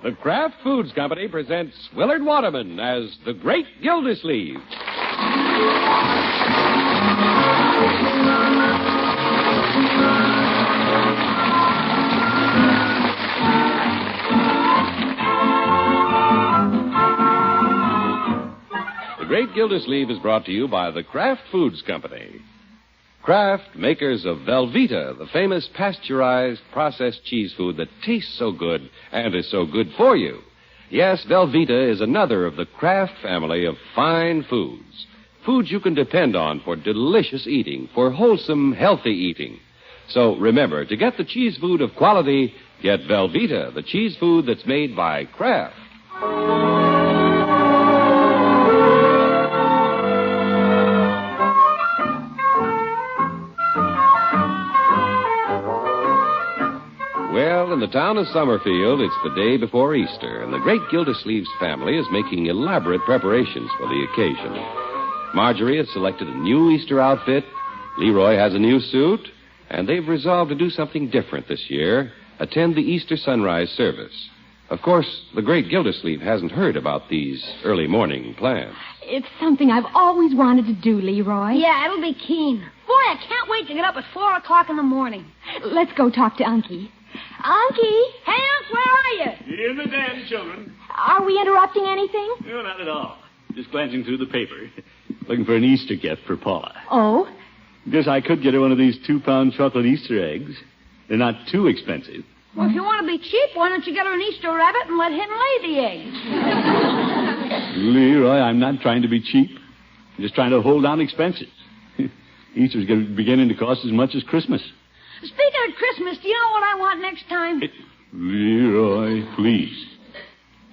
The Kraft Foods Company presents Willard Waterman as the Great Gildersleeve. The Great Gildersleeve is brought to you by the Kraft Foods Company. Kraft, makers of Velveeta, the famous pasteurized processed cheese food that tastes so good and is so good for you. Yes, Velveeta is another of the Kraft family of fine foods. Foods you can depend on for delicious eating, for wholesome, healthy eating. So remember, to get the cheese food of quality, get Velveeta, the cheese food that's made by Kraft. Well, in the town of Summerfield, it's the day before Easter, and the great Gildersleeve's family is making elaborate preparations for the occasion. Marjorie has selected a new Easter outfit, Leroy has a new suit, and they've resolved to do something different this year, attend the Easter sunrise service. Of course, the great Gildersleeve hasn't heard about these early morning plans. It's something I've always wanted to do, Leroy. Yeah, it'll be keen. Boy, I can't wait to get up at 4 o'clock in the morning. Let's go talk to Unky. Unky! Hey, Unc, where are you? In the den, children. Are we interrupting anything? No, not at all. Just glancing through the paper. Looking for an Easter gift for Paula. Oh? Guess I could get her one of these 2-pound chocolate Easter eggs. They're not too expensive. Well, if you want to be cheap, why don't you get her an Easter rabbit and let him lay the eggs? Leroy, I'm not trying to be cheap. I'm just trying to hold down expenses. Easter's beginning to cost as much as Christmas. Speaking of Christmas, do you know what I want next time? Leroy, please.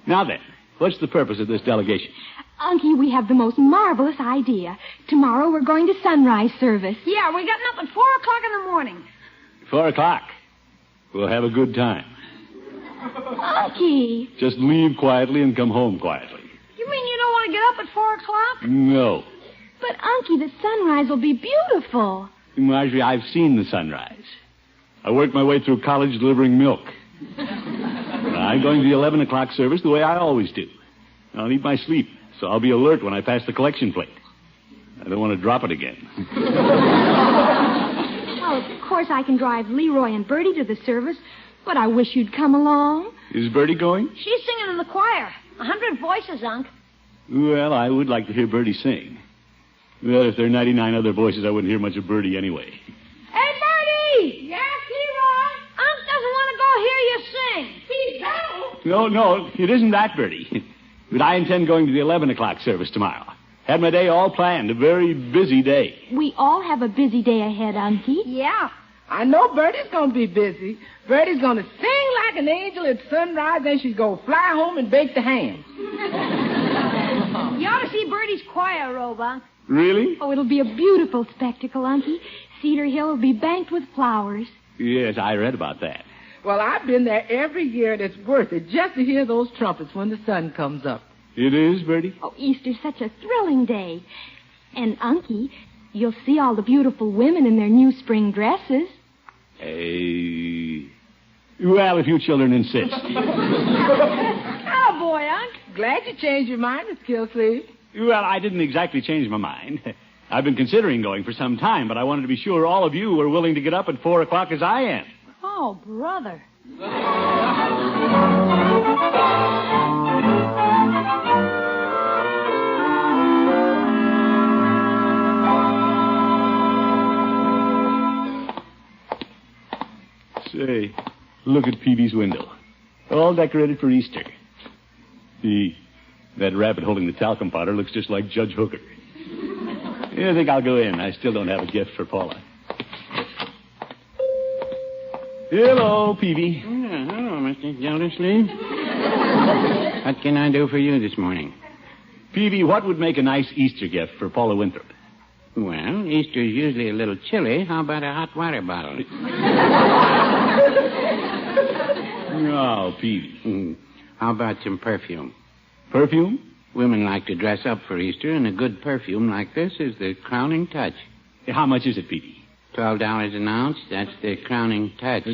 Now then, what's the purpose of this delegation? Unky, we have the most marvelous idea. Tomorrow we're going to sunrise service. Yeah, we're getting up at 4 o'clock in the morning. 4 o'clock. We'll have a good time. Unky. Just leave quietly and come home quietly. You mean you don't want to get up at 4 o'clock? No. But, Unky, the sunrise will be beautiful. Marjorie, I've seen the sunrise. I worked my way through college delivering milk. I'm going to the 11 o'clock service the way I always do. I'll need my sleep, so I'll be alert when I pass the collection plate. I don't want to drop it again. Well, of course I can drive Leroy and Bertie to the service, but I wish you'd come along. Is Bertie going? She's singing in the choir. 100 voices, Unc. Well, I would like to hear Bertie sing. Well, if there are 99 other voices, I wouldn't hear much of Bertie anyway. Hey, Bertie! Yes, Leroy? Unc doesn't want to go hear you sing. He don't. No, it isn't that, Bertie. But I intend going to the 11 o'clock service tomorrow. Had my day all planned, a very busy day. We all have a busy day ahead, Unky. Yeah. I know Bertie's going to be busy. Bertie's going to sing like an angel at sunrise, then she's going to fly home and bake the ham. You ought to see Bertie's choir robe, Unc. Really? Oh, it'll be a beautiful spectacle, Unky. Cedar Hill will be banked with flowers. Yes, I read about that. Well, I've been there every year, and it's worth it just to hear those trumpets when the sun comes up. It is, Bertie? Oh, Easter's such a thrilling day. And, Unky, you'll see all the beautiful women in their new spring dresses. Well, if you children insist. Oh, boy, Unc. Glad you changed your mind, Miss Gildersleeve. Well, I didn't exactly change my mind. I've been considering going for some time, but I wanted to be sure all of you were willing to get up at 4 o'clock as I am. Oh, brother. Say, look at Peavy's window. All decorated for Easter. That rabbit holding the talcum powder looks just like Judge Hooker. I think I'll go in. I still don't have a gift for Paula. Hello, Peavy. Hello, Mr. Gildersleeve. What can I do for you this morning? Peavy, what would make a nice Easter gift for Paula Winthrop? Well, Easter's usually a little chilly. How about a hot water bottle? Oh, Peavy. How about some perfume? Perfume? Women like to dress up for Easter, and a good perfume like this is the crowning touch. How much is it, Peavy? $12 an ounce. That's the crowning touch.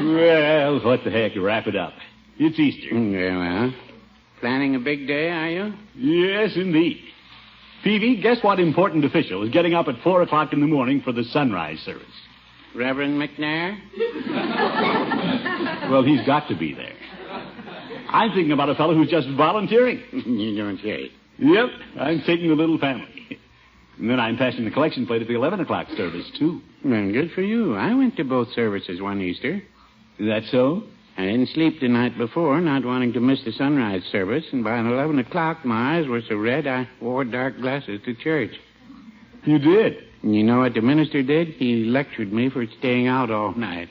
Well, what the heck? Wrap it up. It's Easter. Very well. Planning a big day, are you? Yes, indeed. Peavy, guess what important official is getting up at 4 o'clock in the morning for the sunrise service? Reverend McNair? Well, he's got to be there. I'm thinking about a fellow who's just volunteering. You don't say. Yep, I'm taking the little family. And then I'm passing the collection plate at the 11 o'clock service, too. Well, good for you. I went to both services one Easter. Is that so? I didn't sleep the night before, not wanting to miss the sunrise service, and by 11 o'clock, my eyes were so red I wore dark glasses to church. You did? And you know what the minister did? He lectured me for staying out all night.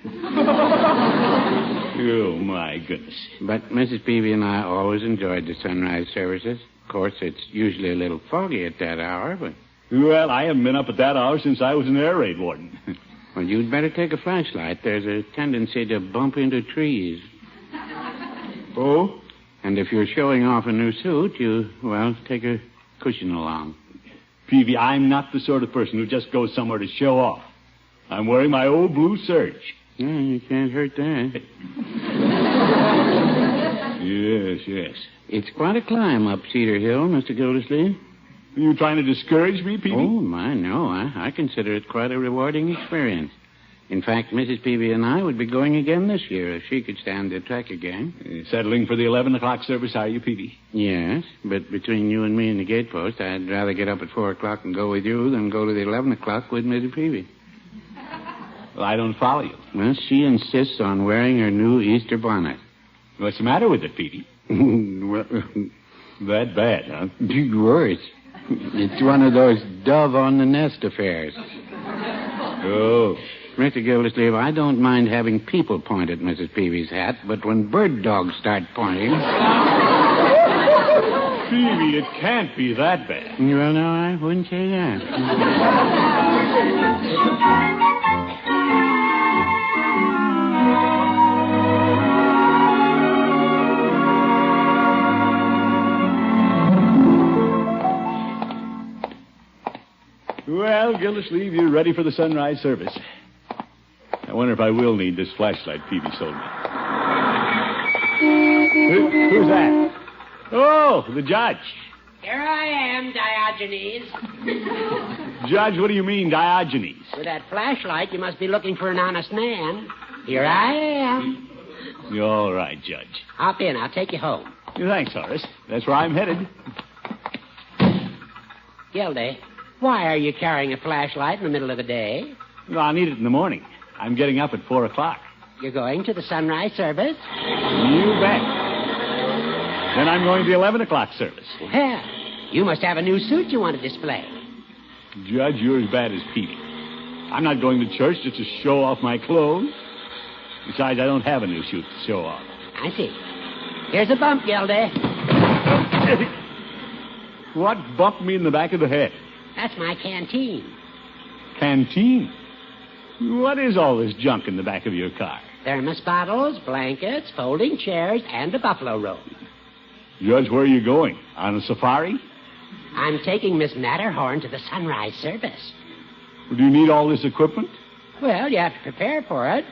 Oh, my goodness. But Mrs. Peavy and I always enjoyed the sunrise services. Of course, it's usually a little foggy at that hour, but... Well, I haven't been up at that hour since I was an air raid warden. Well, you'd better take a flashlight. There's a tendency to bump into trees. Oh? And if you're showing off a new suit, take a cushion along. Peavy, I'm not the sort of person who just goes somewhere to show off. I'm wearing my old blue serge. Yeah, you can't hurt that. Yes. It's quite a climb up Cedar Hill, Mr. Gildersleeve. Are you trying to discourage me, Peavy? Oh, my, no. I consider it quite a rewarding experience. In fact, Mrs. Peavy and I would be going again this year if she could stand the trek again. Settling for the 11 o'clock service, are you, Peavy? Yes, but between you and me and the gatepost, I'd rather get up at 4 o'clock and go with you than go to the 11 o'clock with Mrs. Peavy. Well, I don't follow you. Well, she insists on wearing her new Easter bonnet. What's the matter with it, Peavy? Well, that bad, huh? Worse. It's one of those dove on the nest affairs. Oh. Mr. Gildersleeve, I don't mind having people point at Mrs. Peavy's hat, but when bird dogs start pointing... Peavy, it can't be that bad. Well, no, I wouldn't say that. Well, Gildersleeve, you're ready for the sunrise service. I wonder if I will need this flashlight Peavy sold me. Who's that? Oh, the judge. Here I am, Diogenes. Judge, what do you mean, Diogenes? With that flashlight, you must be looking for an honest man. Here I am. You're all right, Judge. Hop in. I'll take you home. Thanks, Horace. That's where I'm headed. Gildy, why are you carrying a flashlight in the middle of the day? Well, I'll need it in the morning. I'm getting up at 4 o'clock. You're going to the sunrise service? You bet. Then I'm going to the 11 o'clock service. Well, you must have a new suit you want to display. Judge, you're as bad as Peavy. I'm not going to church just to show off my clothes. Besides, I don't have a new suit to show off. I see. Here's a bump, Gildy. What bumped me in the back of the head? That's my canteen. Canteen? What is all this junk in the back of your car? Thermos bottles, blankets, folding chairs, and a buffalo robe. Judge, where are you going? On a safari? I'm taking Miss Matterhorn to the sunrise service. Do you need all this equipment? Well, you have to prepare for it.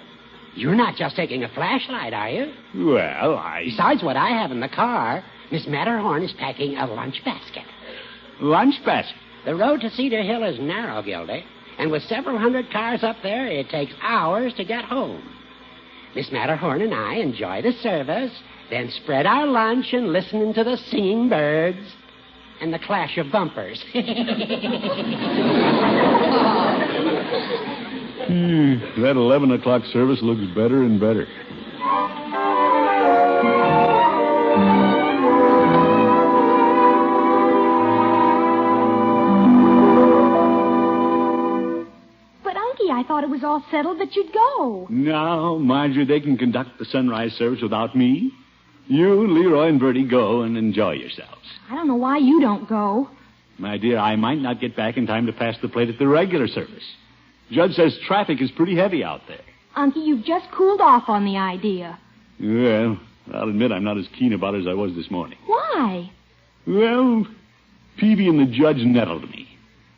You're not just taking a flashlight, are you? Well, Besides what I have in the car, Miss Matterhorn is packing a lunch basket. Lunch basket? The road to Cedar Hill is narrow, Gildy, and with several hundred cars up there, it takes hours to get home. Miss Matterhorn and I enjoy the service, then spread our lunch and listen to the singing birds and the clash of bumpers. That 11 o'clock service looks better and better. But, Unky, I thought it was all settled that you'd go. No, Marjorie, they can conduct the sunrise service without me. You, Leroy, and Bertie go and enjoy yourselves. I don't know why you don't go. My dear, I might not get back in time to pass the plate at the regular service. Judge says traffic is pretty heavy out there. Unky, you've just cooled off on the idea. Well, I'll admit I'm not as keen about it as I was this morning. Why? Well, Peavy and the judge nettled me.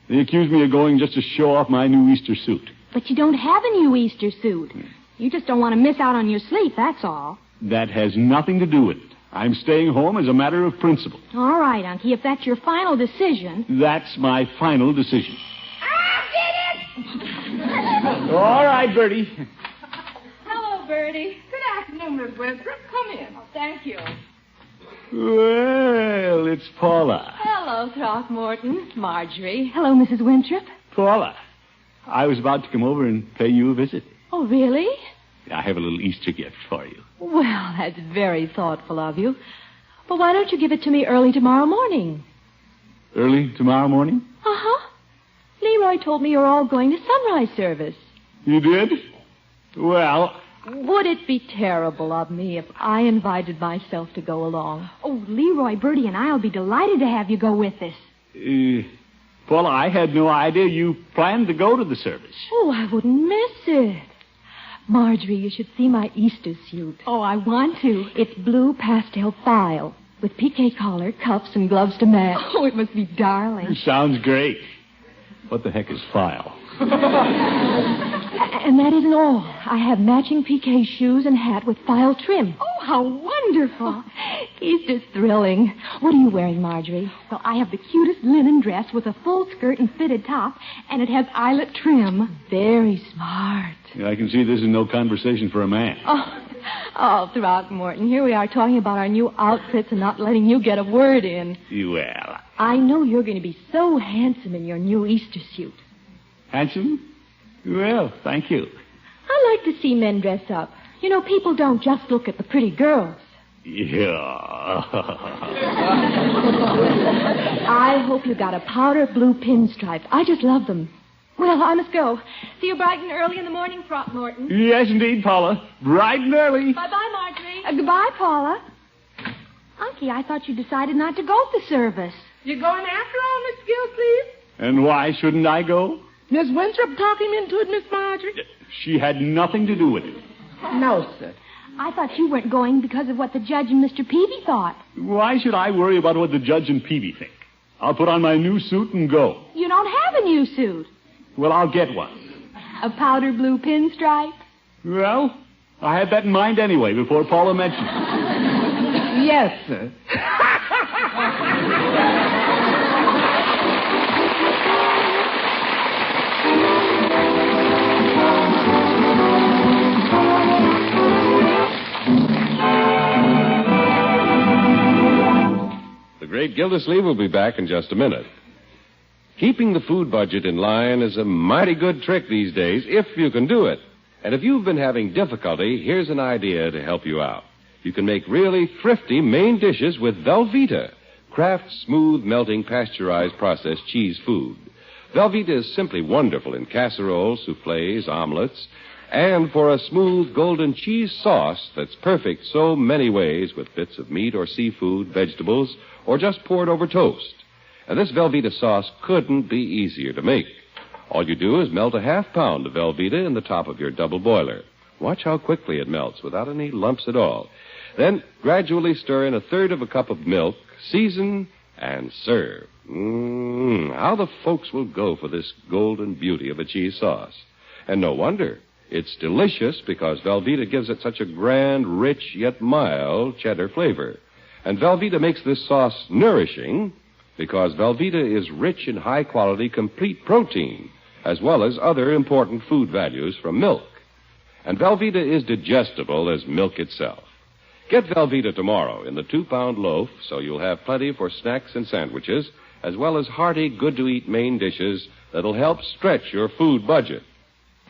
They accuse me of going just to show off my new Easter suit. But you don't have a new Easter suit. You just don't want to miss out on your sleep, that's all. That has nothing to do with it. I'm staying home as a matter of principle. All right, Unky, if that's your final decision. That's my final decision. I did it! All right, Bertie. Hello, Bertie. Good afternoon, Miss Winthrop. Come in. Oh, thank you. Well, it's Paula. Hello, Throckmorton. Marjorie. Hello, Mrs. Winthrop. Paula, I was about to come over and pay you a visit. Oh, really? I have a little Easter gift for you. Well, that's very thoughtful of you. But why don't you give it to me early tomorrow morning? Early tomorrow morning? Uh-huh. Leroy told me you're all going to sunrise service. You did? Well, Would it be terrible of me if I invited myself to go along? Oh, Leroy, Bertie, and I'll be delighted to have you go with us. Paula, I had no idea you planned to go to the service. Oh, I wouldn't miss it. Marjorie, you should see my Easter suit. Oh, I want to. It's blue pastel file with piqué collar, cuffs, and gloves to match. Oh, it must be darling. Sounds great. What the heck is file? And that isn't all. I have matching piqué shoes and hat with file trim. Oh, how wonderful. Easter's thrilling. What are you wearing, Marjorie? Well, I have the cutest linen dress with a full skirt and fitted top, and it has eyelet trim. Very smart. I can see this is no conversation for a man. Oh, Throckmorton, here we are talking about our new outfits and not letting you get a word in. Well, I know you're going to be so handsome in your new Easter suit. handsome? Well, thank you. I like to see men dress up. You know, people don't just look at the pretty girls. Yeah. I hope you got a powder blue pinstripe. I just love them. Well, I must go. See you bright and early in the morning, Throckmorton. Yes, indeed, Paula. Bright and early. Bye-bye, Marjorie. Goodbye, Paula. Unky, I thought you decided not to go to service. You going after all, Miss Gildersleeve? And why shouldn't I go? Miss Winthrop talked him into it, Miss Marjorie? She had nothing to do with it. No, sir. I thought you weren't going because of what the judge and Mr. Peavy thought. Why should I worry about what the judge and Peavy think? I'll put on my new suit and go. You don't have a new suit. Well, I'll get one. A powder blue pinstripe? Well, I had that in mind anyway before Paula mentioned it. Yes, sir. The great Gildersleeve will be back in just a minute. Keeping the food budget in line is a mighty good trick these days, if you can do it. And if you've been having difficulty, here's an idea to help you out. You can make really thrifty main dishes with Velveeta, Kraft's smooth, melting, pasteurized, processed cheese food. Velveeta is simply wonderful in casseroles, soufflés, omelets, and for a smooth, golden cheese sauce that's perfect so many ways with bits of meat or seafood, vegetables, or just poured over toast. And this Velveeta sauce couldn't be easier to make. All you do is melt a half-pound of Velveeta in the top of your double boiler. Watch how quickly it melts without any lumps at all. Then gradually stir in a third of a cup of milk, season, and serve. How the folks will go for this golden beauty of a cheese sauce. And no wonder. It's delicious because Velveeta gives it such a grand, rich, yet mild cheddar flavor. And Velveeta makes this sauce nourishing because Velveeta is rich in high-quality, complete protein, as well as other important food values from milk. And Velveeta is digestible as milk itself. Get Velveeta tomorrow in the 2-pound loaf so you'll have plenty for snacks and sandwiches, as well as hearty, good-to-eat main dishes that'll help stretch your food budget.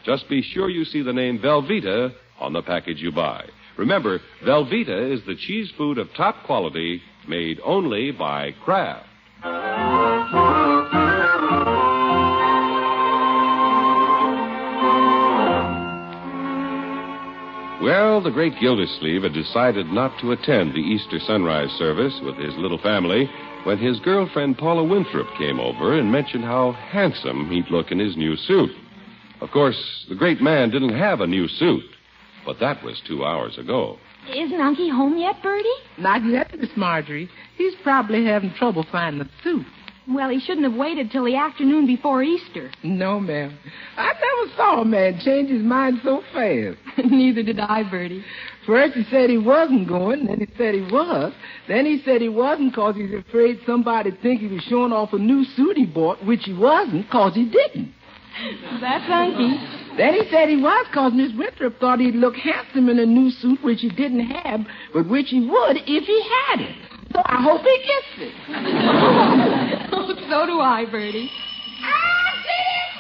Just be sure you see the name Velveeta on the package you buy. Remember, Velveeta is the cheese food of top quality made only by Kraft. Well, the great Gildersleeve had decided not to attend the Easter sunrise service with his little family when his girlfriend Paula Winthrop came over and mentioned how handsome he'd look in his new suit. Of course, the great man didn't have a new suit, but that was 2 hours ago. Isn't Unky home yet, Bertie? Not yet, Miss Marjorie. He's probably having trouble finding the suit. Well, he shouldn't have waited till the afternoon before Easter. No, ma'am. I never saw a man change his mind so fast. Neither did I, Bertie. First he said he wasn't going, then he said he was. Then he said he wasn't because he's afraid somebody'd think he was showing off a new suit he bought, which he wasn't because he didn't. That's Unky. Then he said he was because Miss Winthrop thought he'd look handsome in a new suit which he didn't have, but which he would if he had it. So I hope he gets it. Oh, so do I, Bertie.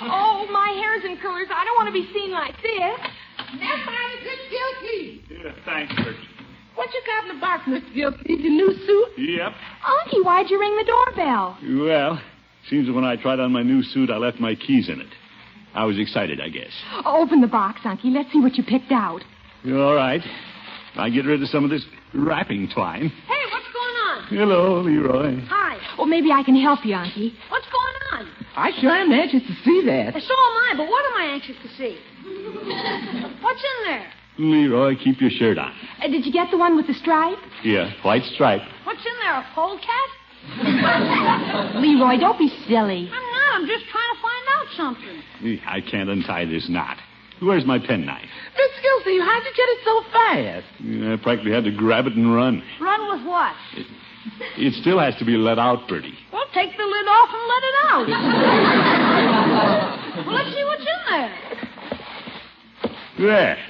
Oh, my hair's in curlers. I don't want to be seen like this. That's mighty good, Gildersleeve. Yeah, thanks, Bertie. What you got in the box, Mr. Gildersleeve? Your new suit? Yep. Unky, why'd you ring the doorbell? Well, seems that when I tried on my new suit, I left my keys in it. I was excited, I guess. Open the box, Unky. Let's see what you picked out. All right. I get rid of some of this wrapping twine. Hey, what's going on? Hello, Leroy. Hi. Well, maybe I can help you, Unky. What's going on? I sure am anxious to see that. So am I, but what am I anxious to see? What's in there? Leroy, keep your shirt on. Did you get the one with the stripe? Yeah, white stripe. What's in there, a polecat? Leroy, don't be silly. I'm not. I'm just trying to find out something. I can't untie this knot. Where's my penknife? Miss Gildersleeve, how'd you get it so fast? I practically had to grab it and run. Run with what? It still has to be let out, Bertie. Well, take the lid off and let it out. Well, let's see what's in there.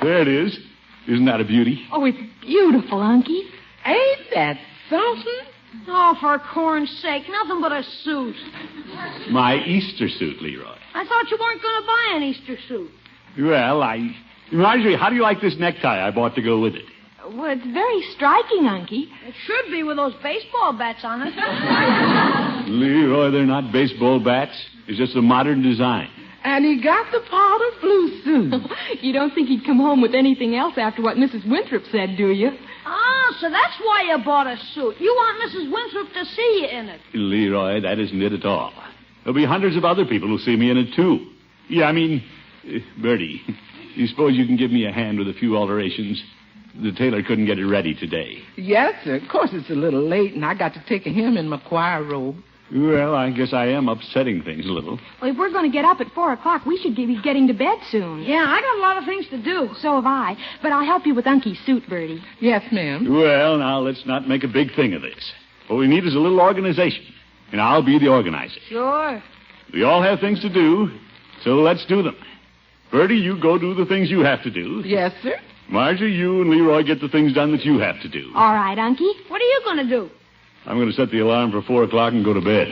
There it is. Isn't that a beauty? Oh, it's beautiful, Unky. Ain't that something? Oh, for corn's sake, nothing but a suit. My Easter suit, Leroy. I thought you weren't going to buy an Easter suit. Well, Marjorie, how do you like this necktie I bought to go with it? Well, it's very striking, Unky. It should be with those baseball bats on it. Leroy, they're not baseball bats. It's just a modern design. And he got the powder blue suit. You don't think he'd come home with anything else after what Mrs. Winthrop said, do you? Ah, so that's why you bought a suit. You want Mrs. Winthrop to see you in it. Leroy, that isn't it at all. There'll be hundreds of other people who'll see me in it, too. Yeah, Bertie, you suppose you can give me a hand with a few alterations? The tailor couldn't get it ready today. Yes, sir. Of course, it's a little late, and I got to take him in my choir robe. Well, I guess I am upsetting things a little. Well, if we're going to get up at 4 o'clock, we should be getting to bed soon. Yeah, I got a lot of things to do. So have I. But I'll help you with Unky's suit, Bertie. Yes, ma'am. Well, now, let's not make a big thing of this. What we need is a little organization, and I'll be the organizer. Sure. We all have things to do, so let's do them. Bertie, you go do the things you have to do. Yes, sir. Marjorie, you and Leroy get the things done that you have to do. All right, Unky. What are you going to do? I'm going to set the alarm for 4 o'clock and go to bed.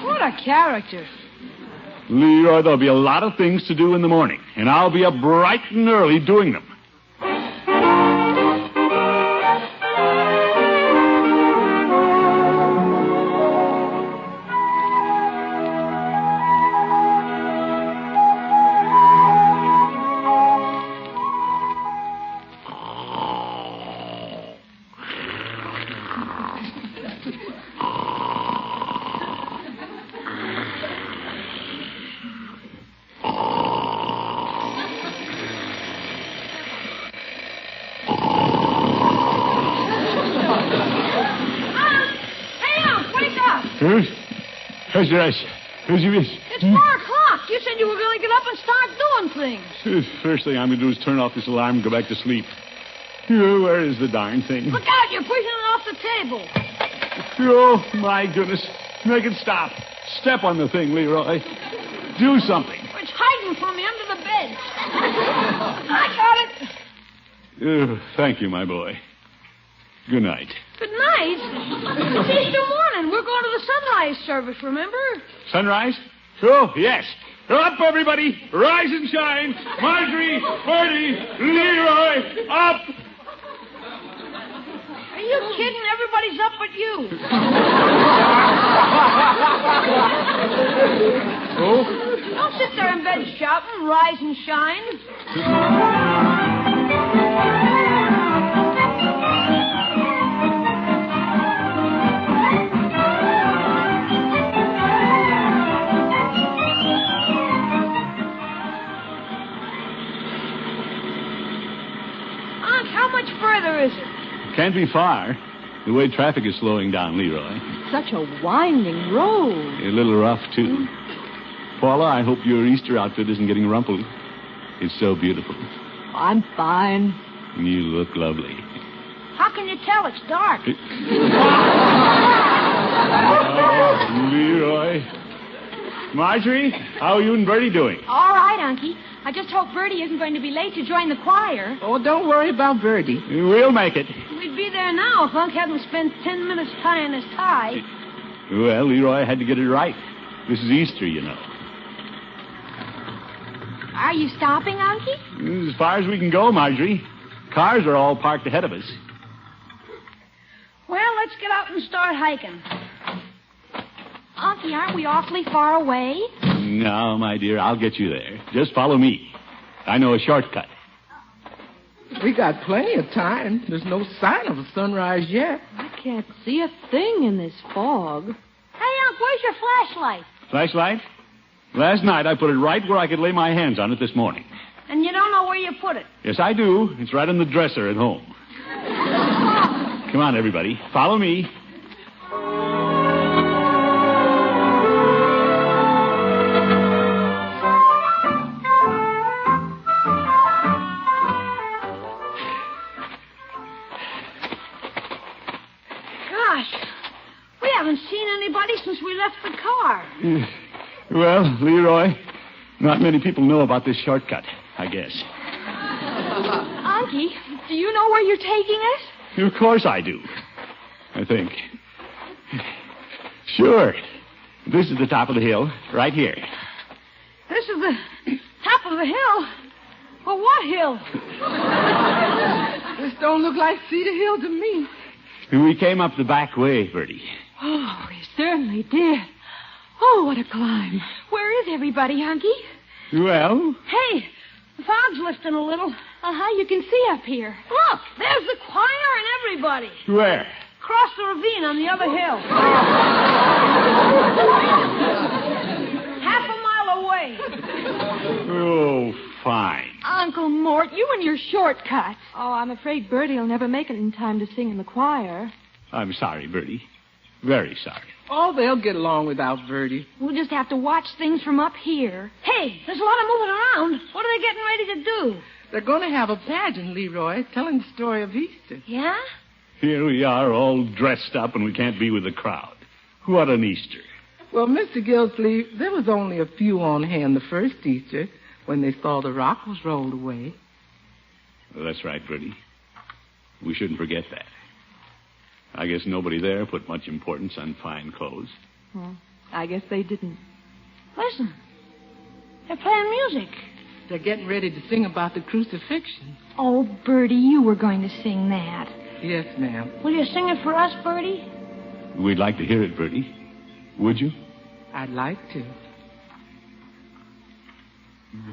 What a character. Leroy, there'll be a lot of things to do in the morning, and I'll be up bright and early doing them. It's 4 o'clock. You said you were going to get up and start doing things. First thing I'm going to do is turn off this alarm and go back to sleep. Where is the darn thing? Look out, you're pushing it off the table. Oh, my goodness. Make it stop. Step on the thing, Leroy. Do something. It's hiding from me under the bed. I got it. Thank you, my boy. Good night. Good night. It's Easter morning. We're going to the sunrise service, remember? Sunrise? Oh, yes. Up, everybody. Rise and shine. Marjorie, Bertie, Leroy, up. Are you kidding? Everybody's up but you. Oh? Don't sit there in bed shouting, rise and shine. Aunt, how much further is it? Can't be far. The way traffic is slowing down, Leroy. Such a winding road. A little rough, too. Paula, I hope your Easter outfit isn't getting rumpled. It's so beautiful. I'm fine. You look lovely. How can you tell it's dark? Oh, Leroy. Marjorie, how are you and Bertie doing? All right, Unky. I just hope Bertie isn't going to be late to join the choir. Oh, don't worry about Bertie. We'll make it. We'd be there now if Unc hadn't spent 10 minutes tying his tie. Well, Leroy had to get it right. This is Easter, you know. Are you stopping, Unky? As far as we can go, Marjorie. Cars are all parked ahead of us. Well, let's get out and start hiking. Unky, aren't we awfully far away? No, my dear, I'll get you there. Just follow me. I know a shortcut. We got plenty of time. There's no sign of a sunrise yet. I can't see a thing in this fog. Hey, Unc, where's your flashlight? Flashlight? Last night I put it right where I could lay my hands on it this morning. And you don't know where you put it. Yes, I do. It's right in the dresser at home. Come on, everybody. Follow me. Gosh, we haven't seen anybody since we left the car. Well, Leroy, not many people know about this shortcut, I guess. Unky, do you know where you're taking us? Of course I do. I think. Sure. This is the top of the hill, right here. This is the top of the hill? Well, what hill? This don't look like Cedar Hill to me. We came up the back way, Bertie. Oh, we certainly did. Oh, what a climb. Where is everybody, Unky? Well, Hey, the fog's lifting a little. Uh-huh, you can see up here. Look, there's the choir and everybody. where? Across the ravine on the other hill. Half a mile away. Oh, fine. Uncle Mort, you and your shortcuts. Oh, I'm afraid Bertie will never make it in time to sing in the choir. I'm sorry, Bertie. Very sorry. Oh, they'll get along without Bertie. We'll just have to watch things from up here. Hey, there's a lot of moving around. What are they getting ready to do? They're going to have a pageant, Leroy, telling the story of Easter. Yeah? Here we are all dressed up and we can't be with the crowd. What an Easter. Well, Mr. Gildersleeve, there was only a few on hand the first Easter when they saw the rock was rolled away. Well, that's right, Bertie. We shouldn't forget that. I guess nobody there put much importance on fine clothes. Well, I guess they didn't. Listen. They're playing music. They're getting ready to sing about the crucifixion. Oh, Bertie, you were going to sing that. Yes, ma'am. Will you sing it for us, Bertie? We'd like to hear it, Bertie. Would you? I'd like to.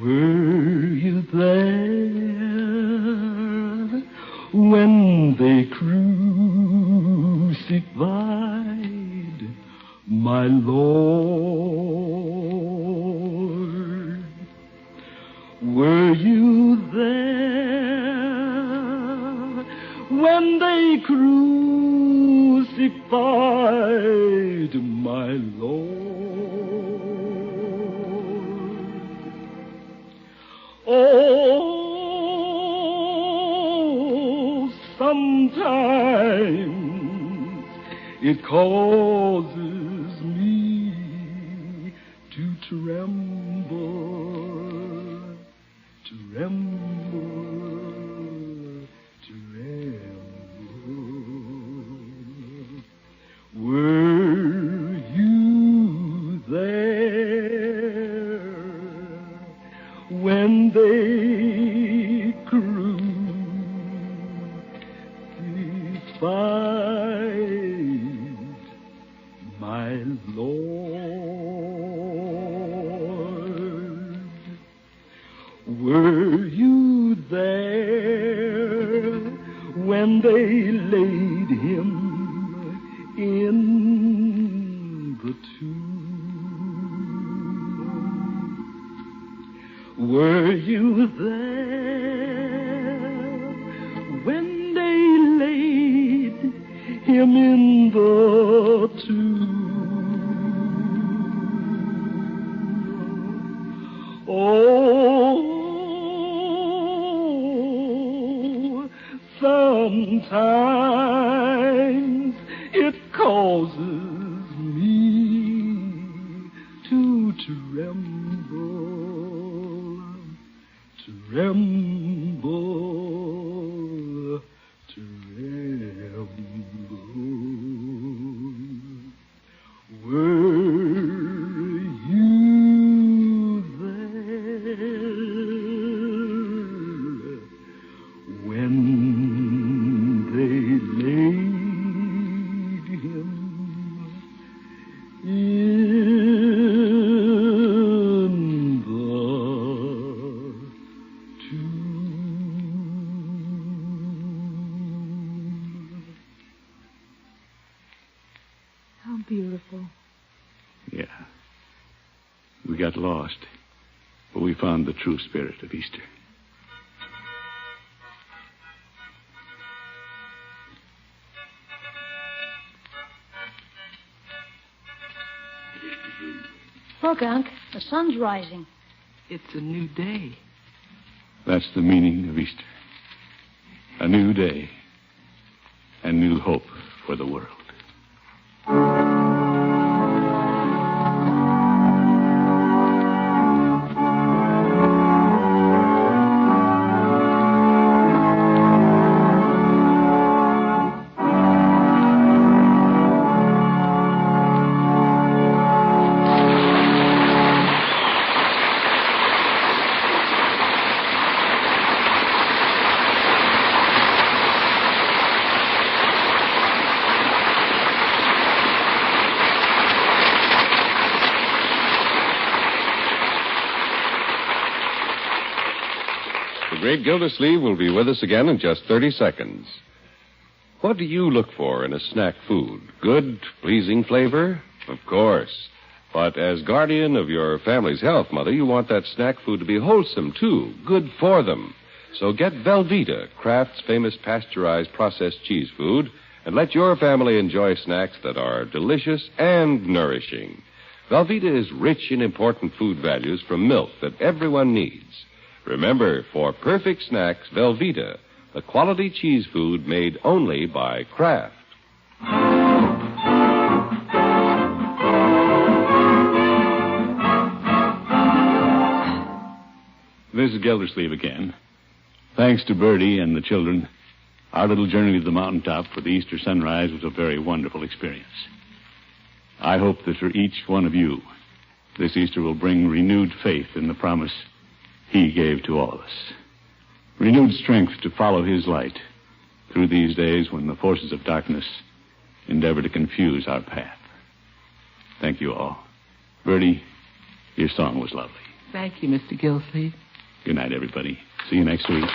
Were you there when they crucified my Lord? Were you there when they crucified my Lord? Oh, sometimes it causes me to tremble, tremble, tremble. Were you there when they crucified my Lord? Were you there when they laid him in the tomb? Were you there when they laid him in the tomb. Oh, sometimes it causes me to tremble, tremble, tremble. Were you there when they laid him in the tomb? How beautiful. Yeah. We got lost, but we found the true spirit of Easter. Look, Unc, the sun's rising. It's a new day. That's the meaning of Easter. A new day and new hope for the world. The great Gildersleeve will be with us again in just 30 seconds. What do you look for in a snack food? Good, pleasing flavor? Of course. But as guardian of your family's health, Mother, you want that snack food to be wholesome, too. Good for them. So get Velveeta, Kraft's famous pasteurized processed cheese food, and let your family enjoy snacks that are delicious and nourishing. Velveeta is rich in important food values from milk that everyone needs. Remember, for perfect snacks, Velveeta, the quality cheese food made only by Kraft. This is Gildersleeve again. Thanks to Bertie and the children, our little journey to the mountaintop for the Easter sunrise was a very wonderful experience. I hope that for each one of you, this Easter will bring renewed faith in the promise He gave to all of us. Renewed strength to follow His light through these days when the forces of darkness endeavor to confuse our path. Thank you all. Bertie, your song was lovely. Thank you, Mr. Gildersleeve. Good night, everybody. See you next week.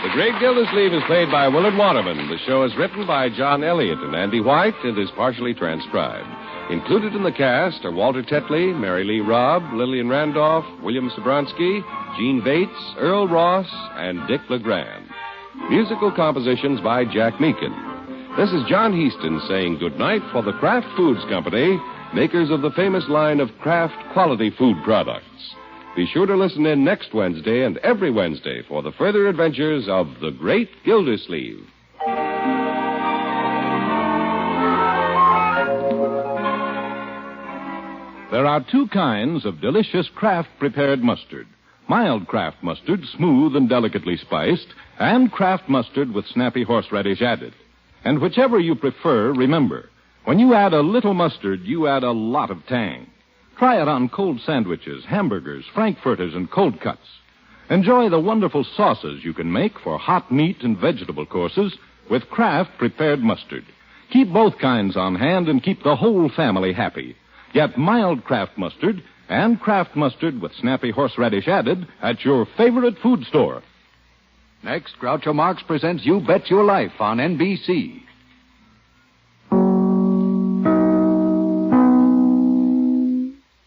The Great Gildersleeve is played by Willard Waterman. The show is written by John Elliott and Andy White and is partially transcribed. Included in the cast are Walter Tetley, Mary Lee Robb, Lillian Randolph, William Sobronsky, Gene Bates, Earl Ross, and Dick LeGrand. Musical compositions by Jack Meakin. This is John Heaston saying goodnight for the Kraft Foods Company, makers of the famous line of Kraft quality food products. Be sure to listen in next Wednesday and every Wednesday for the further adventures of the Great Gildersleeve. There are two kinds of delicious Kraft prepared mustard. Mild Kraft mustard, smooth and delicately spiced, and Kraft mustard with snappy horseradish added. And whichever you prefer, remember, when you add a little mustard, you add a lot of tang. Try it on cold sandwiches, hamburgers, frankfurters, and cold cuts. Enjoy the wonderful sauces you can make for hot meat and vegetable courses with Kraft prepared mustard. Keep both kinds on hand and keep the whole family happy. Get mild Kraft mustard and Kraft mustard with snappy horseradish added at your favorite food store. Next, Groucho Marx presents You Bet Your Life on NBC.